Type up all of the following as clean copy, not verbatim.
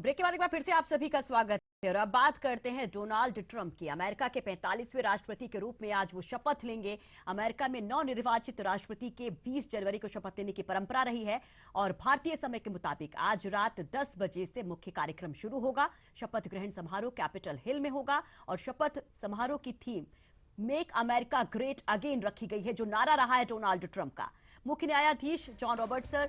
Break के बाद एक बार फिर से आप सभी का स्वागत है और अब बात करते हैं डोनाल्ड ट्रंप की। अमेरिका के 45वें राष्ट्रपति के रूप में आज वो शपथ लेंगे। अमेरिका में नवनिर्वाचित राष्ट्रपति के 20 जनवरी को शपथ लेने की परंपरा रही है और भारतीय समय के मुताबिक आज रात 10 बजे से मुख्य कार्यक्रम शुरू होगा। शपथ ग्रहण समारोह कैपिटल हिल में होगा और शपथ समारोह की theme make America great again रखी गई है, जो नारा रहा है डोनाल्ड ट्रंप का। मुख्य न्यायाधीश जॉन रॉबर्ट्स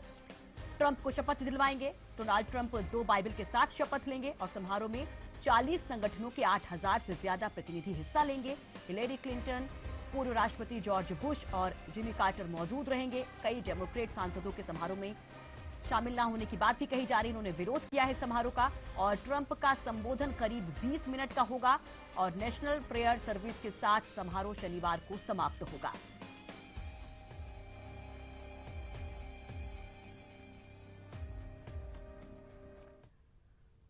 ट्रंप को शपथ दिलवाएंगे। डोनाल्ड ट्रंप 2 बाइबल के साथ शपथ लेंगे और समारोह में 40 संगठनों के 8000 से ज्यादा प्रतिनिधि हिस्सा लेंगे। हिलेरी क्लिंटन, पूर्व राष्ट्रपति जॉर्ज बुश और जिमी कार्टर मौजूद रहेंगे। कई डेमोक्रेट सांसदों के समारोह में शामिल न होने की बात भी कही जा रही है। उन्होंने विरोध किया है समारोह का और ट्रंप का संबोधन करीब 20 मिनट का होगा और नेशनल प्रेयर सर्विस के साथ समारोह शनिवार को समाप्त होगा।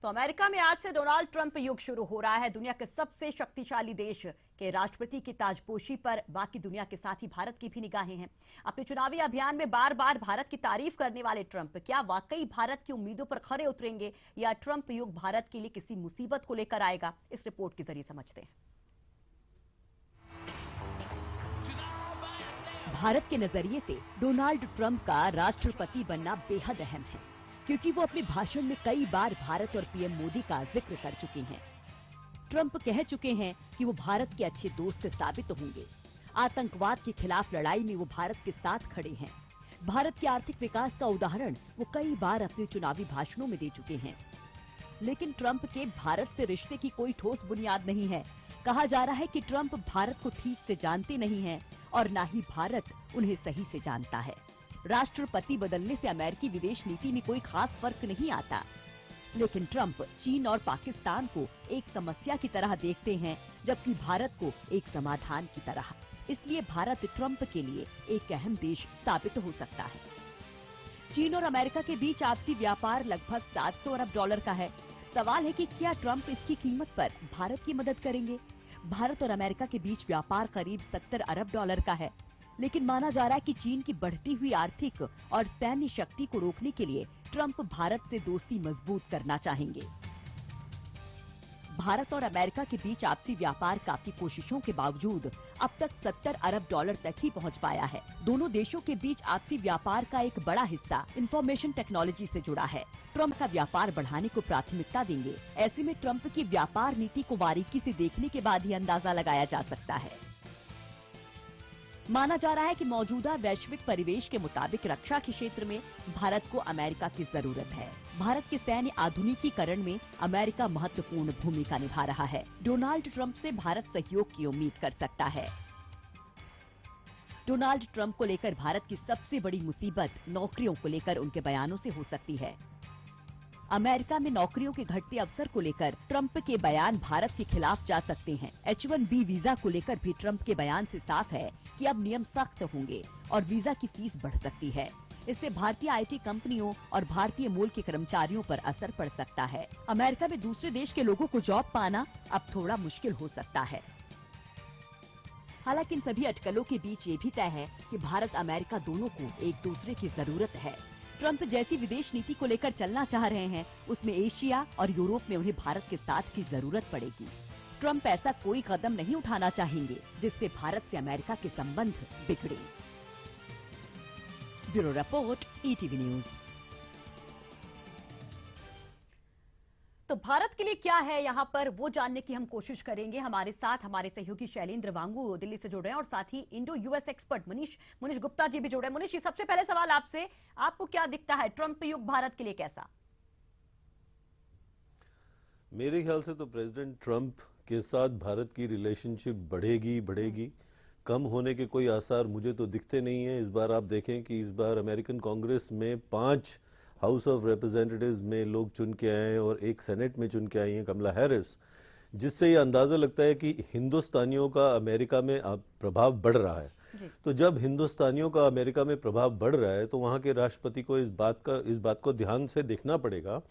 तो अमेरिका में आज से डोनाल्ड ट्रंप युग शुरू हो रहा है। दुनिया के सबसे शक्तिशाली देश के राष्ट्रपति की ताजपोशी पर बाकी दुनिया के साथ ही भारत की भी निगाहें हैं। अपने चुनावी अभियान में बार बार भारत की तारीफ करने वाले ट्रंप क्या वाकई भारत की उम्मीदों पर खरे उतरेंगे या ट्रंप युग भारत के लिए किसी मुसीबत को लेकर आएगा? इस रिपोर्ट के जरिए समझते हैं। भारत के नजरिए से डोनाल्ड ट्रंप का राष्ट्रपति बनना बेहद अहम है, क्योंकि वो अपने भाषण में कई बार भारत और पीएम मोदी का जिक्र कर चुके हैं। ट्रंप कह चुके हैं कि वो भारत के अच्छे दोस्त साबित होंगे। आतंकवाद के खिलाफ लड़ाई में वो भारत के साथ खड़े हैं। भारत के आर्थिक विकास का उदाहरण वो कई बार अपने चुनावी भाषणों में दे चुके हैं। लेकिन ट्रंप के भारत से रिश्ते की कोई ठोस बुनियाद नहीं है। कहा जा रहा है कि ट्रंप भारत को ठीक से जानते नहीं हैं और न ही भारत उन्हें सही से जानता है। राष्ट्रपति बदलने से अमेरिकी विदेश नीति में कोई खास फर्क नहीं आता, लेकिन ट्रंप चीन और पाकिस्तान को एक समस्या की तरह देखते हैं, जबकि भारत को एक समाधान की तरह। इसलिए भारत ट्रंप के लिए एक अहम देश साबित हो सकता है। चीन और अमेरिका के बीच आपसी व्यापार लगभग 700 अरब डॉलर का है। सवाल है कि क्या ट्रंप इसकी कीमत पर भारत की मदद करेंगे? भारत और अमेरिका के बीच व्यापार करीब 70 अरब डॉलर का है, लेकिन माना जा रहा है कि चीन की बढ़ती हुई आर्थिक और सैन्य शक्ति को रोकने के लिए ट्रंप भारत से दोस्ती मजबूत करना चाहेंगे। भारत और अमेरिका के बीच आपसी व्यापार काफी कोशिशों के बावजूद अब तक 70 अरब डॉलर तक ही पहुंच पाया है। दोनों देशों के बीच आपसी व्यापार का एक बड़ा हिस्सा इंफॉर्मेशन टेक्नोलॉजी से जुड़ा है। ट्रंप का व्यापार बढ़ाने को प्राथमिकता देंगे। ऐसे में ट्रंप की व्यापार नीति को बारीकी से देखने के बाद ही अंदाजा लगाया जा सकता है। माना जा रहा है कि मौजूदा वैश्विक परिवेश के मुताबिक रक्षा के क्षेत्र में भारत को अमेरिका की जरूरत है। भारत के सैन्य आधुनिकीकरण में अमेरिका महत्वपूर्ण भूमिका निभा रहा है। डोनाल्ड ट्रंप से भारत सहयोग की उम्मीद कर सकता है। डोनाल्ड ट्रंप को लेकर भारत की सबसे बड़ी मुसीबत नौकरियों को लेकर उनके बयानों से हो सकती है। अमेरिका में नौकरियों के घटते अवसर को लेकर ट्रंप के बयान भारत के खिलाफ जा सकते हैं। H-1B वीजा को लेकर भी ट्रंप के बयान से साफ है कि अब नियम सख्त होंगे और वीजा की फीस बढ़ सकती है। इससे भारतीय आईटी कंपनियों और भारतीय मूल के कर्मचारियों पर असर पड़ सकता है। अमेरिका में दूसरे देश के लोगों को जॉब पाना अब थोड़ा मुश्किल हो सकता है। हालांकि इन सभी अटकलों के बीच ये भी तय है कि भारत अमेरिका दोनों को एक दूसरे की जरूरत है। ट्रंप जैसी विदेश नीति को लेकर चलना चाह रहे हैं, उसमें एशिया और यूरोप में उन्हें भारत के साथ की जरूरत पड़ेगी। ट्रंप ऐसा कोई कदम नहीं उठाना चाहेंगे जिससे भारत से अमेरिका के संबंध बिगड़े। Bureau report, ETV news. तो भारत के लिए क्या है यहाँ पर, वो जानने की हम कोशिश करेंगे। हमारे साथ हमारे सहयोगी शैलेंद्र वांगू दिल्ली से जुड़ रहे हैं और साथ ही Indo US expert Munish Gupta ji भी जुड़ रहे हैं। मुनीश, सबसे पहले सवाल आपसे, आपको क्या दिखता है ट्रंप युग भारत के लिए कैसा? मेरे ख्याल से तो प्रेसिडेंट ट्रंप के साथ भारत की रिलेशनशिप बढ़ेगी। कम होने के कोई आसार मुझे तो दिखते नहीं है। इस बार आप देखें कि इस बार अमेरिकन कांग्रेस में 5 हाउस ऑफ रिप्रेजेंटेटिव्स में लोग चुन के आए हैं और एक सेनेट में चुन के आई हैं कमला हैरिस, जिससे ये अंदाजा लगता है कि हिंदुस्तानियों का अमेरिका में प्रभाव बढ़ रहा है। तो जब हिंदुस्तानियों का अमेरिका में प्रभाव बढ़ रहा है तो वहां के राष्ट्रपति को इस बात को ध्यान से देखना पड़ेगा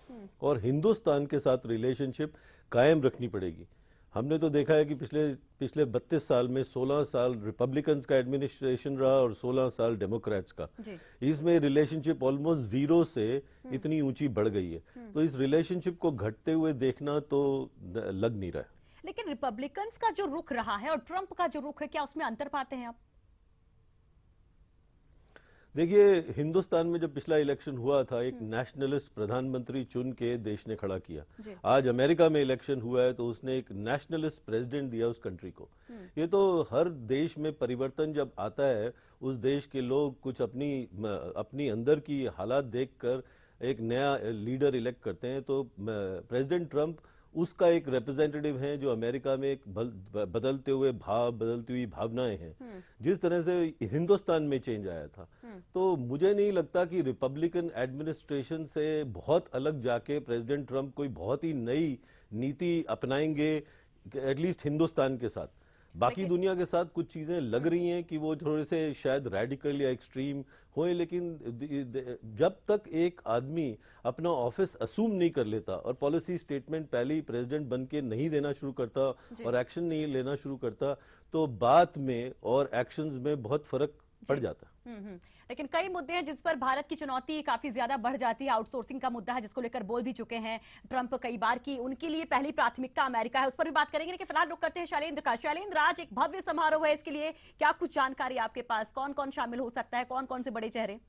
और हिंदुस्तान के साथ रिलेशनशिप कायम रखनी पड़ेगी। हमने तो देखा है कि पिछले 32 साल में 16 साल रिपब्लिकन्स का एडमिनिस्ट्रेशन रहा और 16 साल डेमोक्रेट्स का। इसमें रिलेशनशिप ऑलमोस्ट जीरो से इतनी ऊंची बढ़ गई है। तो इस रिलेशनशिप को घटते हुए देखना तो लग नहीं रहा है। लेकिन रिपब्लिकन्स का जो रुख रहा है और ट्रंप का जो रुख है, क्या उसमें अंतर पाते हैं आप? देखिए, हिंदुस्तान में जब पिछला इलेक्शन हुआ था, एक नेशनलिस्ट प्रधानमंत्री चुन के देश ने खड़ा किया। आज अमेरिका में इलेक्शन हुआ है तो उसने एक नेशनलिस्ट प्रेसिडेंट दिया उस कंट्री को। ये तो हर देश में परिवर्तन जब आता है, उस देश के लोग कुछ अपनी अंदर की हालात देखकर एक नया लीडर इलेक्ट करते हैं। तो प्रेसिडेंट ट्रंप उसका एक रिप्रेजेंटेटिव है, जो अमेरिका में एक बदलते हुए बदलती हुई भावनाएं हैं। जिस तरह से हिंदुस्तान में चेंज आया था, तो मुझे नहीं लगता कि रिपब्लिकन एडमिनिस्ट्रेशन से बहुत अलग जाके प्रेसिडेंट ट्रंप कोई बहुत ही नई नीति अपनाएंगे, एटलीस्ट हिंदुस्तान के साथ। बाकी दुनिया के साथ कुछ चीजें लग रही हैं कि वो थोड़े से शायद रेडिकल या एक्सट्रीम होए, लेकिन जब तक एक आदमी अपना ऑफिस असूम नहीं कर लेता और पॉलिसी स्टेटमेंट पहले ही प्रेसिडेंट बन के नहीं देना शुरू करता और एक्शन नहीं लेना शुरू करता, तो बात में और एक्शंस में बहुत फर्क पड़ जाता है। लेकिन कई मुद्दे हैं जिस पर भारत की चुनौती काफी ज्यादा बढ़ जाती है। आउटसोर्सिंग का मुद्दा है जिसको लेकर बोल भी चुके हैं ट्रंप कई बार की उनके लिए पहली प्राथमिकता अमेरिका है, उस पर भी बात करेंगे। लेकिन फिलहाल रुक करते हैं शैलेंद्र का। शैलेंद्र, आज एक भव्य समारोह है, इसके लिए क्या कुछ जानकारी आपके पास? कौन कौन शामिल हो सकता है, कौन कौन से बड़े चेहरे?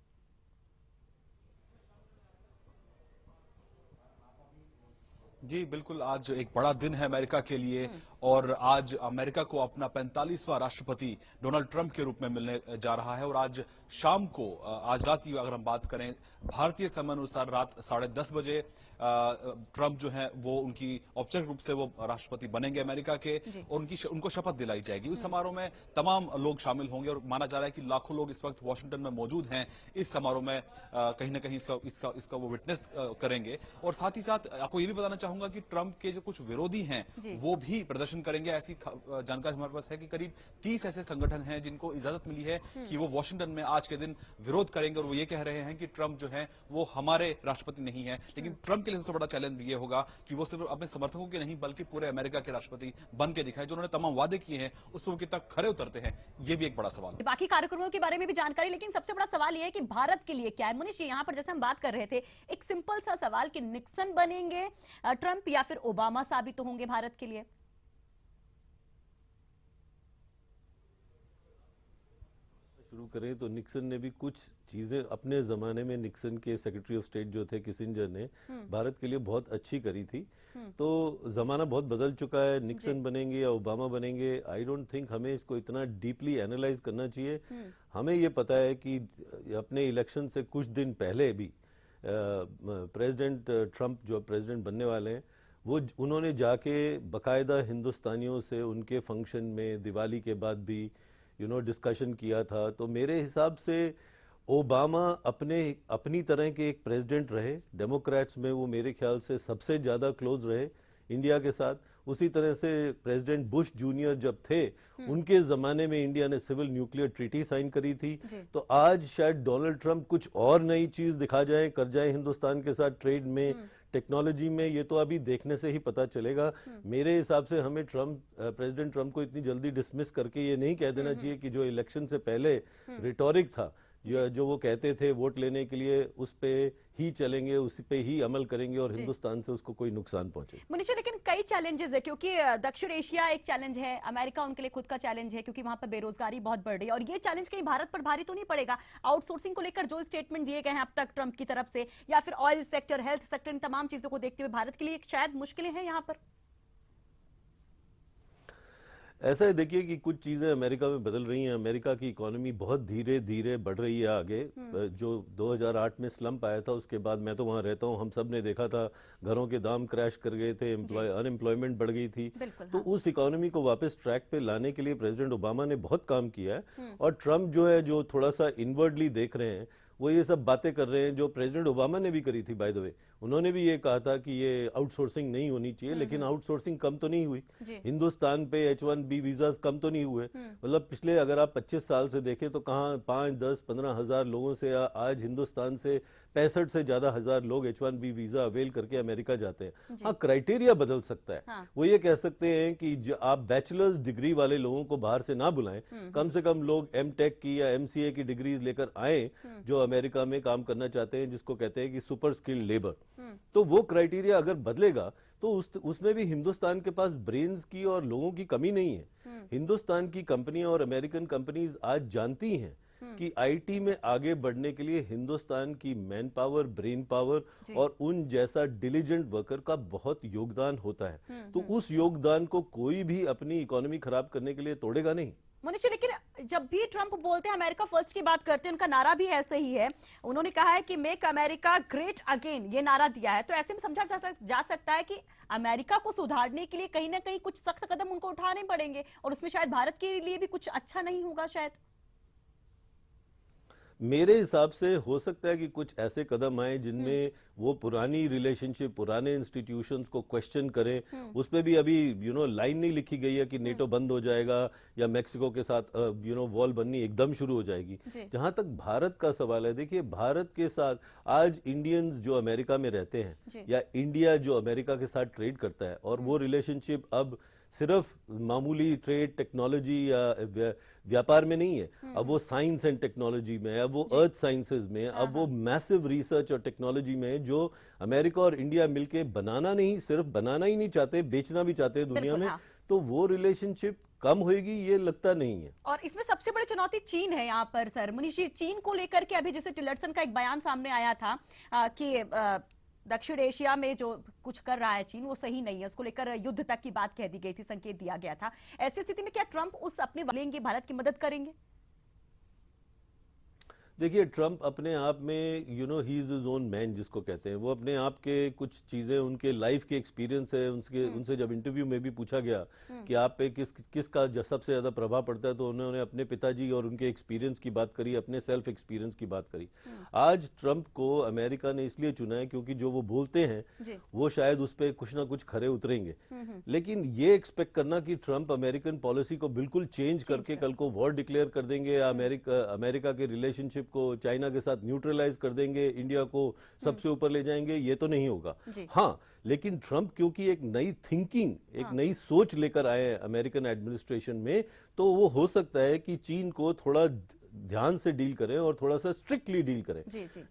जी बिल्कुल, आज एक बड़ा दिन है अमेरिका के लिए और आज अमेरिका को अपना 45वां राष्ट्रपति डोनाल्ड ट्रंप के रूप में मिलने जा रहा है। और आज शाम को, आज रात की अगर हम बात करें भारतीय समय अनुसार रात 10:30 बजे ट्रंप जो है वो उनकी औपचारिक रूप से वो राष्ट्रपति बनेंगे अमेरिका के और उनको शपथ दिलाई जाएगी। उस समारोह में तमाम लोग शामिल होंगे और माना जा रहा है कि लाखों लोग इस वक्त वॉशिंगटन में मौजूद हैं। इस समारोह में कहीं ना कहीं इसका वो विटनेस करेंगे। और साथ ही साथ आपको ये भी बताना चाहूंगा कि ट्रंप के जो कुछ विरोधी हैं वो भी प्रदर्शन करेंगे। ऐसी जानकारी हमारे पास है कि करीब 30 ऐसे संगठन हैं जिनको इजाजत मिली है कि वो वॉशिंगटन में आज के दिन विरोध करेंगे और वो ये कह रहे हैं कि ट्रंप जो है वो हमारे राष्ट्रपति नहीं है। लेकिन ट्रंप के लिए सबसे बड़ा चैलेंज ये होगा कि वो सिर्फ अपने समर्थकों के नहीं बल्कि पूरे अमेरिका के राष्ट्रपति बन के दिखाएं। जो उन्होंने तमाम वादे किए हैं उस पर वो कितना खरे उतरते हैं, ये भी एक बड़ा सवाल है। बाकी कार्यक्रमों के बारे में भी जानकारी, लेकिन सबसे बड़ा सवाल ये है कि भारत के लिए क्या है। मनीष, यहाँ पर जैसे हम बात कर रहे थे, एक सिंपल सा सवाल कि निक्सन बनेंगे ट्रंप या फिर ओबामा साबित होंगे भारत के लिए? शुरू करें तो निक्सन ने भी कुछ चीजें अपने जमाने में, निक्सन के सेक्रेटरी ऑफ स्टेट जो थे किसिंजर ने भारत के लिए बहुत अच्छी करी थी। तो जमाना बहुत बदल चुका है। निक्सन बनेंगे या ओबामा बनेंगे, आई डोंट थिंक हमें इसको इतना डीपली एनालाइज करना चाहिए। हमें ये पता है कि अपने इलेक्शन से कुछ दिन पहले भी प्रेसिडेंट ट्रंप जो प्रेसिडेंट बनने वाले हैं, वो उन्होंने जाके बकायदा हिंदुस्तानियों से उनके फंक्शन में दिवाली के बाद भी डिस्कशन किया था। तो मेरे हिसाब से ओबामा अपनी तरह के एक प्रेसिडेंट रहे। डेमोक्रेट्स में वो मेरे ख्याल से सबसे ज्यादा क्लोज रहे इंडिया के साथ। उसी तरह से प्रेसिडेंट बुश जूनियर जब थे, उनके जमाने में इंडिया ने सिविल न्यूक्लियर ट्रीटी साइन करी थी। तो आज शायद डोनाल्ड ट्रंप कुछ और नई चीज दिखा जाए, कर जाए हिंदुस्तान के साथ ट्रेड में, टेक्नोलॉजी में। ये तो अभी देखने से ही पता चलेगा। मेरे हिसाब से हमें प्रेसिडेंट ट्रंप को इतनी जल्दी डिसमिस करके ये नहीं कह देना चाहिए कि जो इलेक्शन से पहले रिटोरिक था, जो वो कहते थे वोट लेने के लिए, उस पे ही चलेंगे, उसी पे ही अमल करेंगे और हिंदुस्तान से उसको कोई नुकसान पहुंचे। मनीष, लेकिन कई चैलेंजेस है, क्योंकि दक्षिण एशिया एक चैलेंज है, अमेरिका उनके लिए खुद का चैलेंज है क्योंकि वहां पर बेरोजगारी बहुत बढ़ रही है। और ये चैलेंज कहीं भारत पर भारी तो नहीं पड़ेगा? आउटसोर्सिंग को लेकर जो स्टेटमेंट दिए गए हैं अब तक ट्रंप की तरफ से, या फिर ऑयल सेक्टर, हेल्थ सेक्टर, इन तमाम चीजों को देखते हुए भारत के लिए शायद मुश्किलें हैं यहाँ पर। ऐसा है, देखिए कि कुछ चीजें अमेरिका में बदल रही हैं। अमेरिका की इकोनॉमी बहुत धीरे धीरे बढ़ रही है आगे। जो 2008 में स्लंप आया था, उसके बाद मैं तो वहां रहता हूं, हम सब ने देखा था घरों के दाम क्रैश कर गए थे, अनएम्प्लॉयमेंट बढ़ गई थी। तो उस इकोनॉमी को वापस ट्रैक पे लाने के लिए प्रेसिडेंट ओबामा ने बहुत काम किया है। और ट्रंप जो है, जो थोड़ा सा इनवर्डली देख रहे हैं, वो ये सब बातें कर रहे हैं जो प्रेसिडेंट ओबामा ने भी करी थी। बाय द वे, उन्होंने भी ये कहा था कि ये आउटसोर्सिंग नहीं होनी चाहिए, लेकिन आउटसोर्सिंग कम तो नहीं हुई। हिंदुस्तान पे H1B वीजास कम तो नहीं हुए। मतलब पिछले अगर आप 25 साल से देखें तो कहाँ 5, 10, 15 हजार लोगों से आज हिंदुस्तान से 65 से ज्यादा हजार लोग H1B वीजा अवेल करके अमेरिका जाते हैं। हाँ, क्राइटेरिया बदल सकता है। हाँ। वो ये कह सकते हैं कि आप बैचलर्स डिग्री वाले लोगों को बाहर से ना बुलाएं, कम से कम लोग M.Tech की या MCA की डिग्रीज लेकर आए जो अमेरिका में काम करना चाहते हैं, जिसको कहते हैं कि सुपर स्किल्ड लेबर। तो वो क्राइटेरिया अगर बदलेगा तो उसमें भी हिंदुस्तान के पास ब्रेन्स की और लोगों की कमी नहीं है। हिंदुस्तान की कंपनियां और अमेरिकन कंपनीज आज जानती हैं कि आईटी में आगे बढ़ने के लिए हिंदुस्तान की मैन पावर, ब्रेन पावर और उन जैसा डिलीजेंट वर्कर का बहुत योगदान होता है। तो उस योगदान को कोई भी अपनी इकोनॉमी खराब करने के लिए तोड़ेगा नहीं। मनीष जी, लेकिन जब भी ट्रंप बोलते हैं अमेरिका फर्स्ट की बात करते हैं, उनका नारा भी ऐसे ही है। उन्होंने कहा है कि मेक अमेरिका ग्रेट अगेन, ये नारा दिया है। तो ऐसे में समझा जा सकता है कि अमेरिका को सुधारने के लिए कहीं ना कहीं कुछ सख्त कदम उनको उठाने पड़ेंगे, और उसमें शायद भारत के लिए भी कुछ अच्छा नहीं होगा शायद। मेरे हिसाब से हो सकता है कि कुछ ऐसे कदम आए जिनमें वो पुरानी रिलेशनशिप, पुराने इंस्टीट्यूशंस को क्वेश्चन करें। उस पे भी अभी लाइन नहीं लिखी गई है कि नेटो बंद हो जाएगा या मेक्सिको के साथ वॉल बननी एकदम शुरू हो जाएगी। जहां तक भारत का सवाल है, देखिए भारत के साथ आज इंडियंस जो अमेरिका में रहते हैं या इंडिया जो अमेरिका के साथ ट्रेड करता है, और वो रिलेशनशिप अब सिर्फ मामूली ट्रेड, टेक्नोलॉजी या व्यापार में नहीं है, अब वो साइंस एंड टेक्नोलॉजी में है, अब वो अर्थ साइंसेज में, अब वो मैसिव रिसर्च और टेक्नोलॉजी में है, जो अमेरिका और इंडिया मिलके बनाना नहीं, सिर्फ बनाना ही नहीं चाहते, बेचना भी चाहते हैं दुनिया में। तो वो रिलेशनशिप कम होगी ये लगता नहीं है। और इसमें सबसे बड़ी चुनौती चीन है यहाँ पर सर। मनीष जी, चीन को लेकर के अभी जैसे टिलरसन का एक बयान सामने आया था कि दक्षिण एशिया में जो कुछ कर रहा है चीन वो सही नहीं है, उसको लेकर युद्ध तक की बात कह दी गई थी, संकेत दिया गया था। ऐसी स्थिति में क्या ट्रंप उस अपने लेंगे, भारत की मदद करेंगे? देखिए ट्रंप अपने आप में he is his own man जिसको कहते हैं, वो अपने आप के कुछ चीजें, उनके लाइफ के एक्सपीरियंस है, उनसे जब इंटरव्यू में भी पूछा गया कि आप पे किसका सबसे ज्यादा प्रभाव पड़ता है, तो उन्होंने अपने पिताजी और उनके एक्सपीरियंस की बात करी, अपने सेल्फ एक्सपीरियंस की बात करी। आज ट्रंप को अमेरिका ने इसलिए चुना है क्योंकि जो वो बोलते हैं वो शायद उस पर कुछ ना कुछ खरे उतरेंगे। लेकिन ये एक्सपेक्ट करना कि ट्रंप अमेरिकन पॉलिसी को बिल्कुल चेंज करके कल को वॉर डिक्लेयर कर देंगे या अमेरिका के रिलेशनशिप को चाइना के साथ न्यूट्रलाइज कर देंगे, इंडिया को सबसे ऊपर ले जाएंगे, ये तो नहीं होगा। हाँ, लेकिन ट्रंप क्योंकि एक नई थिंकिंग, एक नई सोच लेकर आए हैं अमेरिकन एडमिनिस्ट्रेशन में, तो वो हो सकता है कि चीन को थोड़ा ध्यान से डील करें और थोड़ा सा स्ट्रिक्टली डील करें।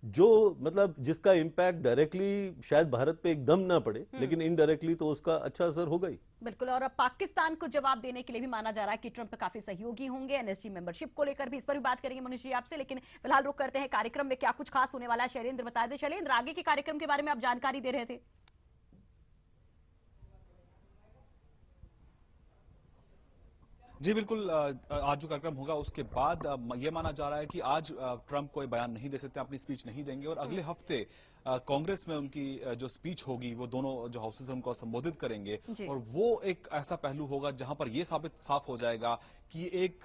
जो मतलब जिसका इम्पैक्ट डायरेक्टली शायद भारत पे एकदम ना पड़े, लेकिन इनडायरेक्टली तो उसका अच्छा असर होगा ही। बिल्कुल। और अब पाकिस्तान को जवाब देने के लिए भी माना जा रहा है कि ट्रंप काफी सहयोगी होंगे एनएसजी मेंबरशिप को लेकर भी। इस पर भी बात करेंगे मनीष जी आपसे, लेकिन फिलहाल रुक करते हैं कार्यक्रम में क्या कुछ खास होने वाला है। शैलेंद्र बता दें। शैलेंद्र, आगे के कार्यक्रम के बारे में आप जानकारी दे रहे थे। जी बिल्कुल, आज जो कार्यक्रम होगा उसके बाद ये माना जा रहा है कि आज ट्रंप कोई बयान नहीं दे सकते, अपनी स्पीच नहीं देंगे, और अगले हफ्ते कांग्रेस में उनकी जो स्पीच होगी वो दोनों जो हाउसेस हैं उनको संबोधित करेंगे, और वो एक ऐसा पहलू होगा जहां पर ये साफ हो जाएगा कि एक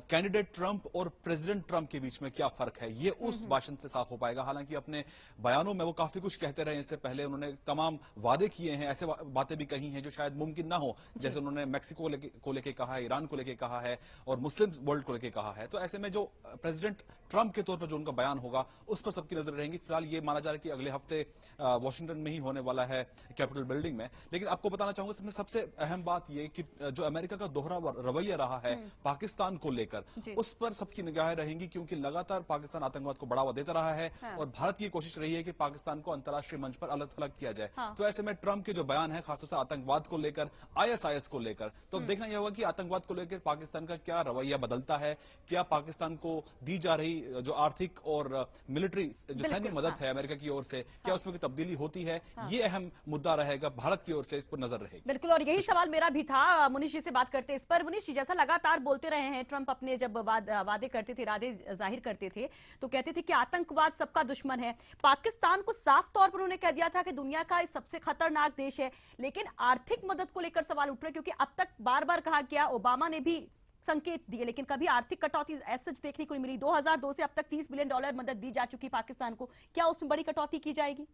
कैंडिडेट ट्रंप और प्रेसिडेंट ट्रंप के बीच में क्या फर्क है, ये उस भाषण से साफ हो पाएगा। हालांकि अपने बयानों में वो काफी कुछ कहते रहे, इससे पहले उन्होंने तमाम वादे किए हैं, ऐसे बातें भी कही हैं जो शायद मुमकिन ना हो, जैसे उन्होंने मैक्सिको को लेके कहा है, ईरान को लेके कहा है, और मुस्लिम वर्ल्ड को लेके कहा है। तो ऐसे में जो प्रेसिडेंट ट्रंप के तौर पर जो उनका बयान होगा उस पर सबकी नजर रहेंगी। फिलहाल ये माना जा रहा है कि अगले हफ्ते वॉशिंगटन में ही होने वाला है, कैपिटल बिल्डिंग में। लेकिन आपको बताना चाहूंगा इसमें सबसे अहम बात यह कि जो अमेरिका का दोहरा रवैया रहा है पाकिस्तान को लेकर, उस पर सबकी निगाहें रहेंगी, क्योंकि लगातार पाकिस्तान आतंकवाद को बढ़ावा देता रहा है, और भारत की कोशिश रही है कि पाकिस्तान को अंतर्राष्ट्रीय मंच पर अलग थलग किया जाए। तो ऐसे में ट्रंप के जो बयान है खासतौर से आतंकवाद को लेकर, आईएसआईएस को लेकर, तो अब देखना यह होगा कि आतंकवाद को लेकर पाकिस्तान का क्या रवैया बदलता है, क्या पाकिस्तान को दी जा रही जो आर्थिक और मिलिट्री जो सैन्य मदद है अमेरिका की ओर से, क्या उसमें कोई तब्दीली होती है। ये अहम मुद्दा रहेगा, भारत की ओर से इस पर नजर रहेगी। बिल्कुल, और यही सवाल मेरा भी था। मुनीष जी से बात करते इस पर। मुनीष जी, जैसा लगातार बोलते रहे हैं ट्रंप, अपने जब वादे करते थे, इरादे जाहिर करते थे, तो कहते थे कि आतंकवाद सबका दुश्मन है। पाकिस्तान को साफ तौर पर उन्होंने कह दिया था कि दुनिया का सबसे खतरनाक देश है। लेकिन आर्थिक मदद को लेकर सवाल उठ रहे, क्योंकि अब तक बार बार कहा गया, ओबामा ने भी संकेत दिए, लेकिन कभी आर्थिक कटौती ऐसा देखने को नहीं मिली। 2002 से अब तक $30 बिलियन मदद दी जा चुकी पाकिस्तान को, क्या उसमें बड़ी कटौती की जाएगी?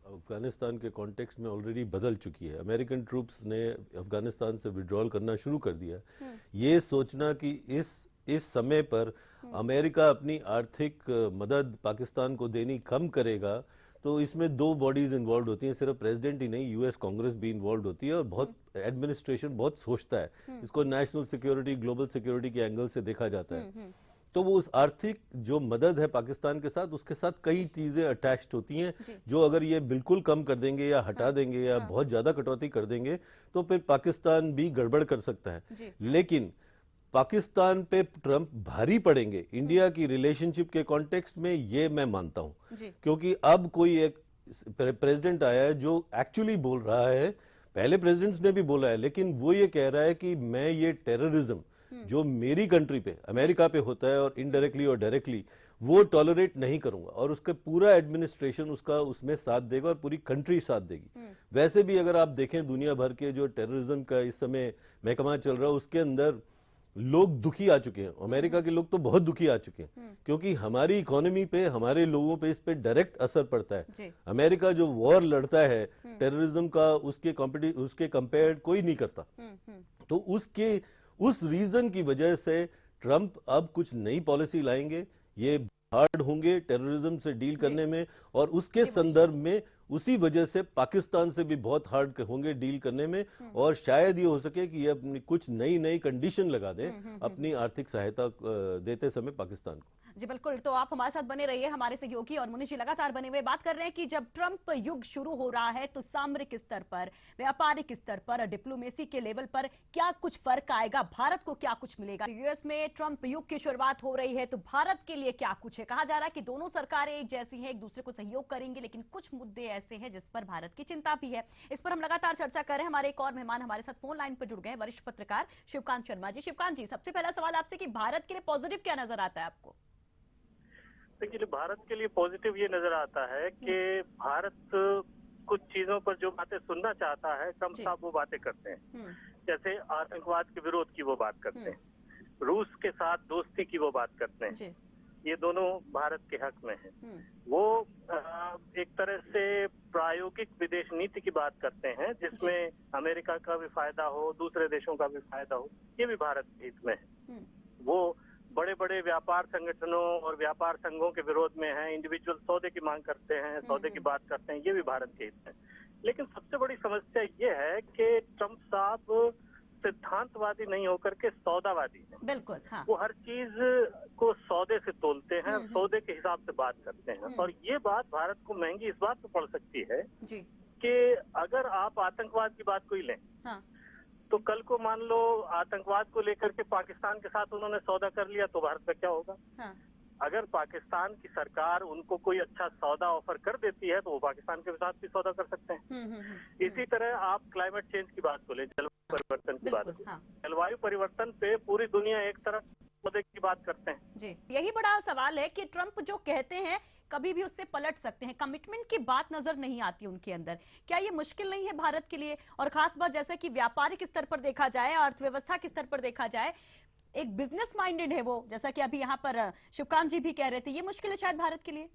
अफगानिस्तान के कॉन्टेक्स्ट में ऑलरेडी बदल चुकी है। अमेरिकन ट्रूप्स ने अफगानिस्तान से विड्रॉल करना शुरू कर दिया। ये सोचना कि इस समय पर अमेरिका अपनी आर्थिक मदद पाकिस्तान को देनी कम करेगा, तो इसमें दो बॉडीज इन्वॉल्व होती हैं, सिर्फ प्रेसिडेंट ही नहीं, यूएस कांग्रेस भी इन्वॉल्व होती है और बहुत एडमिनिस्ट्रेशन बहुत सोचता है। इसको नेशनल सिक्योरिटी, ग्लोबल सिक्योरिटी के एंगल से देखा जाता है। तो वो उस आर्थिक जो मदद है पाकिस्तान के साथ, उसके साथ कई चीजें अटैच्ड होती हैं, जो अगर ये बिल्कुल कम कर देंगे या हटा देंगे या बहुत ज्यादा कटौती कर देंगे तो फिर पाकिस्तान भी गड़बड़ कर सकता है। लेकिन पाकिस्तान पे ट्रंप भारी पड़ेंगे इंडिया की रिलेशनशिप के कॉन्टेक्स्ट में, ये मैं मानता हूं, क्योंकि अब कोई एक प्रेसिडेंट आया है जो एक्चुअली बोल रहा है, पहले प्रेसिडेंट्स ने भी बोला है, लेकिन वो ये कह रहा है कि मैं ये टेररिज्म जो मेरी कंट्री पे, अमेरिका पे होता है और इनडायरेक्टली और डायरेक्टली, वो टॉलरेट नहीं करूंगा, और उसका पूरा एडमिनिस्ट्रेशन उसका उसमें साथ देगा और पूरी कंट्री साथ देगी। वैसे भी अगर आप देखें दुनिया भर के जो टेररिज्म का इस समय महकमा चल रहा है, उसके अंदर लोग दुखी आ चुके हैं। अमेरिका के लोग तो बहुत दुखी आ चुके हैं, क्योंकि हमारी इकोनॉमी पे, हमारे लोगों पे इस पे डायरेक्ट असर पड़ता है। अमेरिका जो वॉर लड़ता है टेररिज्म का, उसके कंपेयर कोई नहीं करता। तो उस रीजन की वजह से ट्रंप अब कुछ नई पॉलिसी लाएंगे, ये हार्ड होंगे टेररिज्म से डील करने में, और उसके संदर्भ में उसी वजह से पाकिस्तान से भी बहुत हार्ड होंगे डील करने में, और शायद ये हो सके कि ये अपनी कुछ नई कंडीशन लगा दें अपनी आर्थिक सहायता देते समय पाकिस्तान को। जी बिल्कुल, तो आप हमारे साथ बने रहिए, हमारे सहयोगी और मुनीष जी लगातार बने हुए बात कर रहे हैं कि जब ट्रंप युग शुरू हो रहा है तो सामरिक स्तर पर, व्यापारिक स्तर पर, डिप्लोमेसी के लेवल पर क्या कुछ फर्क आएगा, भारत को क्या कुछ मिलेगा। यूएस में ट्रंप युग की शुरुआत हो रही है तो भारत के लिए क्या कुछ है। कहा जा रहा है कि दोनों सरकारें एक जैसी हैं, एक दूसरे को सहयोग करेंगे, लेकिन कुछ मुद्दे ऐसे हैं जिस पर भारत की चिंता भी है। इस पर हम लगातार चर्चा कर रहे हैं। हमारे एक और मेहमान हमारे साथ फोन लाइन पर जुड़ गए, वरिष्ठ पत्रकार शिवकांत शर्मा जी। शिवकांत जी, सबसे पहला सवाल आपसे कि भारत के लिए पॉजिटिव क्या नजर आता है आपको। देखिए, भारत के लिए पॉजिटिव ये नजर आता है कि भारत कुछ चीजों पर जो बातें सुनना चाहता है, कम साफ वो बातें करते हैं। जैसे आतंकवाद के विरोध की वो बात करते हैं, रूस के साथ दोस्ती की वो बात करते हैं, ये दोनों भारत के हक में है। वो एक तरह से प्रायोगिक विदेश नीति की बात करते हैं, जिसमें अमेरिका का भी फायदा हो, दूसरे देशों का भी फायदा हो, ये भी भारत के हित में है। वो बड़े बड़े व्यापार संगठनों और व्यापार संघों के विरोध में हैं, इंडिविजुअल सौदे की मांग करते हैं, सौदे की बात करते हैं, ये भी भारत के हित में। लेकिन सबसे बड़ी समस्या ये है कि ट्रंप साहब सिद्धांतवादी नहीं होकर के सौदावादी हैं। बिल्कुल, हाँ। वो हर चीज को सौदे से तोलते हैं, सौदे के हिसाब से बात करते हैं, और ये बात भारत को महंगी इस बात पे पड़ सकती है कि अगर आप आतंकवाद की बात को ही लें, तो कल को मान लो आतंकवाद को लेकर के पाकिस्तान के साथ उन्होंने सौदा कर लिया तो भारत का क्या होगा। अगर पाकिस्तान की सरकार उनको कोई अच्छा सौदा ऑफर कर देती है तो वो पाकिस्तान के साथ भी सौदा कर सकते हैं। इसी तरह आप क्लाइमेट चेंज की बात को ले, जलवायु परिवर्तन की बात को, जलवायु परिवर्तन पे पूरी दुनिया एक तरफ सौदे की बात करते हैं। जी, यही बड़ा सवाल है कि ट्रंप जो कहते हैं कभी भी उससे पलट सकते हैं, कमिटमेंट की बात नजर नहीं आती उनके अंदर। क्या ये मुश्किल नहीं है भारत के लिए? और खास बात जैसे कि व्यापारिक स्तर पर देखा जाए, अर्थव्यवस्था के स्तर पर देखा जाए, एक बिजनेस माइंडेड है वो, जैसा कि अभी यहाँ पर शिवकांत जी भी कह रहे थे, ये मुश्किल है शायद भारत के लिए।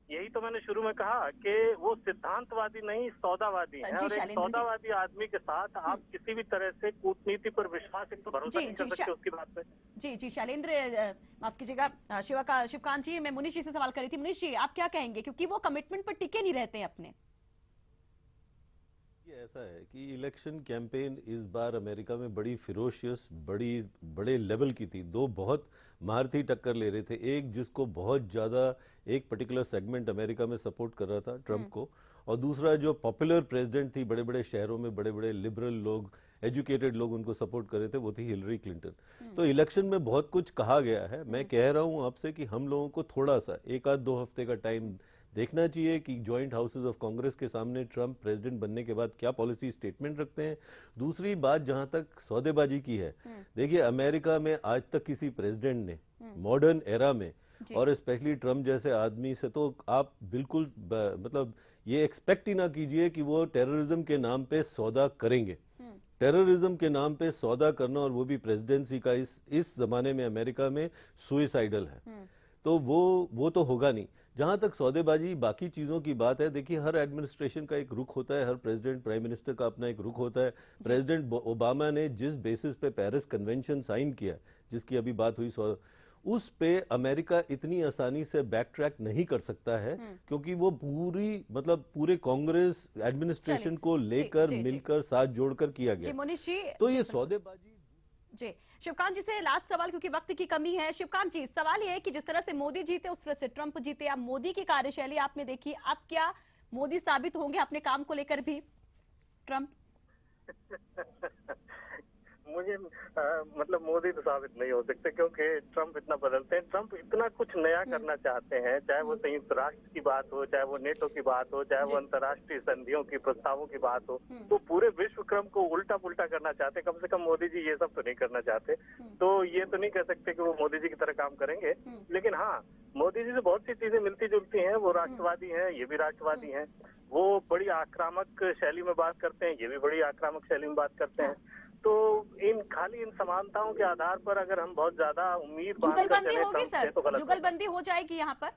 यही तो मैंने शुरू में कहा कि वो सिद्धांतवादी नहीं, सौदावादी है, और एक सौदावादी आदमी के साथ आप किसी भी तरह से कूटनीति पर विश्वास, एक तो भरोसा नहीं कर सकते उसकी बात पे। जी शैलेंद्र, माफ कीजिएगा शिवकांत जी, मैं मुनीष जी से सवाल कर रही थी। मुनीष जी, आप क्या कहेंगे, क्योंकि वो कमिटमेंट पर टिके नहीं रहते हैं अपने। ये ऐसा है कि इलेक्शन कैंपेन इस बार अमेरिका में बड़ी फिरोशियस, बड़े लेवल की थी। दो बहुत महारथी टक्कर ले रहे थे, एक जिसको बहुत ज्यादा एक पर्टिकुलर सेगमेंट अमेरिका में सपोर्ट कर रहा था ट्रंप को, और दूसरा जो पॉपुलर प्रेसिडेंट थी, बड़े बड़े शहरों में बड़े बड़े लिबरल लोग, एजुकेटेड लोग उनको सपोर्ट कर रहे थे, वो थी हिलरी क्लिंटन। तो इलेक्शन में बहुत कुछ कहा गया है। मैं कह रहा हूं आपसे कि हम लोगों को थोड़ा सा 1-2 हफ्ते का टाइम देखना चाहिए कि जॉइंट हाउसेज ऑफ कांग्रेस के सामने ट्रंप प्रेसिडेंट बनने के बाद क्या पॉलिसी स्टेटमेंट रखते हैं। दूसरी बात, जहां तक सौदेबाजी की है, देखिए अमेरिका में आज तक किसी प्रेसिडेंट ने मॉडर्न एरा में, और स्पेशली ट्रंप जैसे आदमी से, तो आप बिल्कुल मतलब ये एक्सपेक्ट ही ना कीजिए कि वो टेररिज्म के नाम पे सौदा करेंगे। टेररिज्म के नाम पे सौदा करना, और वो भी प्रेसिडेंसी का, इस जमाने में अमेरिका में सुइसाइडल है। तो वो तो होगा नहीं। जहां तक सौदेबाजी बाकी चीजों की बात है, देखिए हर एडमिनिस्ट्रेशन का एक रुख होता है, हर प्रेसिडेंट प्राइम मिनिस्टर का अपना एक रुख होता है। प्रेसिडेंट ओबामा ने जिस बेसिस पे पेरिस कन्वेंशन साइन किया, जिसकी अभी बात हुई, उस पे अमेरिका इतनी आसानी से बैक ट्रैक नहीं कर सकता है, क्योंकि वो पूरे कांग्रेस एडमिनिस्ट्रेशन को लेकर मिलकर साथ जोड़कर किया गया। तो ये सौदेबाजी। जी, शिवकांत जी से लास्ट सवाल, क्योंकि वक्त की कमी है। शिवकांत जी, सवाल ये है कि जिस तरह से मोदी जीते उस तरह से ट्रंप जीते, अब मोदी की कार्यशैली आपने देखी, अब क्या मोदी साबित होंगे अपने काम को लेकर भी ट्रंप? मुझे मतलब मोदी तो साबित नहीं हो सकते, क्योंकि ट्रंप इतना बदलते हैं। ट्रंप इतना कुछ नया करना चाहते हैं, चाहे वो संयुक्त राष्ट्र की बात हो, चाहे वो नेटो की बात हो, चाहे वो अंतर्राष्ट्रीय संधियों की प्रस्तावों की बात हो, तो पूरे विश्व क्रम को उल्टा पुल्टा करना चाहते। कम से कम मोदी जी ये सब तो नहीं करना चाहते। तो ये तो नहीं कह सकते कि वो मोदी जी की तरह काम करेंगे, लेकिन हाँ, मोदी जी से बहुत सी चीजें मिलती जुलती हैं। वो राष्ट्रवादी हैं, ये भी राष्ट्रवादी हैं। वो बड़ी आक्रामक शैली में बात करते हैं, ये भी बड़ी आक्रामक शैली में बात करते हैं। तो इन समानताओं के आधार पर अगर हम बहुत ज्यादा उम्मीद जुगलबंदी होगी सर, जुगलबंदी हो जाएगी यहाँ पर?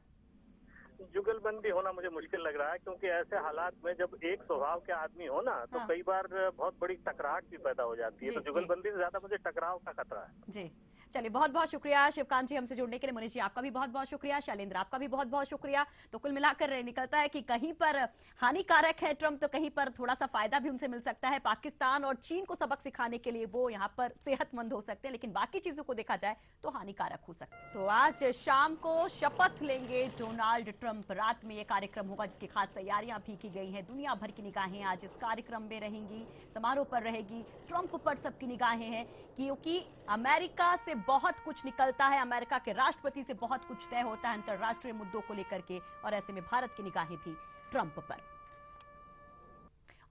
जुगलबंदी होना मुझे मुश्किल लग रहा है, क्योंकि ऐसे हालात में जब एक स्वभाव के आदमी हो ना, तो कई बार बहुत बड़ी टकराहट भी पैदा हो जाती है। तो जुगलबंदी से ज्यादा मुझे टकराव का खतरा है। जी, चलिए, बहुत बहुत शुक्रिया शिवकांत जी हमसे जुड़ने के लिए। मनीष जी, आपका भी बहुत बहुत शुक्रिया। शैलेंद्र, आपका भी बहुत बहुत शुक्रिया। तो कुल मिलाकर निकलता है कि कहीं पर हानिकारक है ट्रंप, तो कहीं पर थोड़ा सा फायदा भी उनसे मिल सकता है। पाकिस्तान और चीन को सबक सिखाने के लिए वो यहाँ पर सेहतमंद हो सकते हैं, लेकिन बाकी चीजों को देखा जाए तो हानिकारक हो सकता है। तो आज शाम को शपथ लेंगे डोनाल्ड ट्रंप। रात में ये कार्यक्रम होगा, जिसकी खास तैयारियां भी की गई हैं। दुनिया भर की निगाहें आज इस कार्यक्रम में रहेंगी, समारोह पर रहेगी। ट्रंप पर सबकी निगाहें हैं, क्योंकि अमेरिका से बहुत कुछ निकलता है, अमेरिका के राष्ट्रपति से बहुत कुछ तय होता है अंतर्राष्ट्रीय मुद्दों को लेकर के, और ऐसे में भारत की निगाहें भी ट्रंप पर।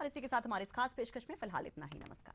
और इसी के साथ हमारे इस खास पेशकश में फिलहाल इतना ही। नमस्कार।